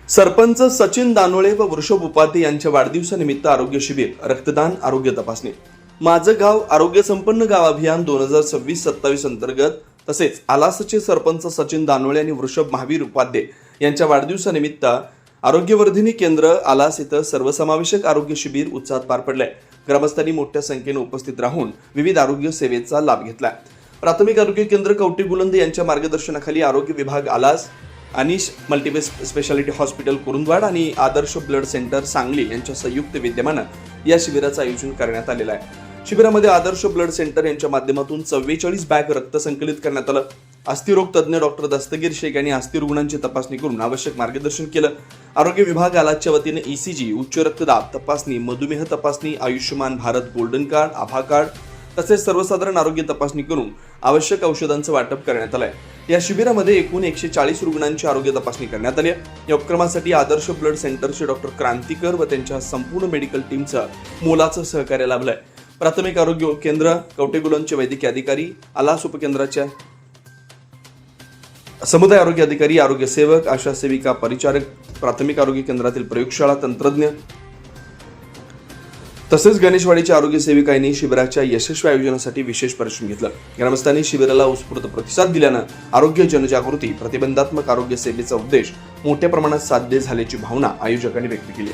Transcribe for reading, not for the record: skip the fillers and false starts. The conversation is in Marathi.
सरपंच सचिन दानोळे व वृषभ उपाध्ये यांच्या वाढदिवसानिमित्त आरोग्य शिबिर, रक्तदान, आरोग्य तपासणी. माझं गाव आरोग्य संपन्न गाव अभियान 2026-27 अंतर्गत तसेच आलासचे सरपंच सचिन दानोळे आणि वृषभ महावीर उपाध्ये यांच्या वाढदिवसानिमित्त आरोग्यवर्धिनी केंद्र आलास इथं सर्वसमावेशक आरोग्य शिबिर उत्साहात पार पडले. ग्रामस्थांनी मोठ्या संख्येने उपस्थित राहून विविध आरोग्य सेवेचा लाभ घेतला. प्राथमिक आरोग्य केंद्र कवटे गुलंद यांच्या मार्गदर्शनाखाली आरोग्य विभाग आलास, अनिश मल्टी स्पेशालिटी हॉस्पिटल कुरुंदवाड आणि आदर्श ब्लड सेंटर सांगली यांच्या संयुक्त विद्यमानं या शिबिराचं आयोजन करण्यात आलेलं आहे. शिबिरामध्ये आदर्श ब्लड सेंटर यांच्या माध्यमातून 44 बॅग रक्त संकलित करण्यात आलं. अस्थिरोग तज्ज्ञ डॉक्टर दस्तगीर शेख यांनी अस्थि रुग्णांची तपासणी करून आवश्यक मार्गदर्शन केलं. आरोग्य विभाग आलासच्या वतीने ECG, उच्च रक्तदाब तपासणी, मधुमेह तपासणी, आयुष्यमान भारत गोल्डन कार्ड, आभा कार्ड तसेच सर्वसाधारण आरोग्य तपासणी करून आवश्यक औषधांचं वाटप करण्यात आलंय. या शिबिरामध्ये एकूण 140 रुग्णांची आरोग्य तपासणी करण्यात आली. या उपक्रमासाठी आदर्श ब्लड सेंटरचे डॉक्टर क्रांतिकर व त्यांच्या संपूर्ण मेडिकल टीमचं मोलाचं सहकार्य लाभलंय. प्राथमिक आरोग्य केंद्र कवटेगुलंदचे वैद्यकीय अधिकारी, आलास उपकेंद्राच्या समुदाय आरोग्य अधिकारी, आरोग्य सेवक, आशा सेविका, परिचारक, प्राथमिक आरोग्य केंद्रातील प्रयोगशाळा तंत्रज्ञ तसेच गणेशवाडीच्या आरोग्य सेविकांनी शिबिराच्या यशस्वी आयोजनासाठी विशेष परिश्रम घेतला. ग्रामस्थांनी शिबिराला उत्स्फूर्त प्रतिसाद दिल्यानं आरोग्य जनजागृती, प्रतिबंधात्मक आरोग्य सेवेचा उद्देश मोठ्या प्रमाणात साध्य झाल्याची भावना आयोजकांनी व्यक्त केली.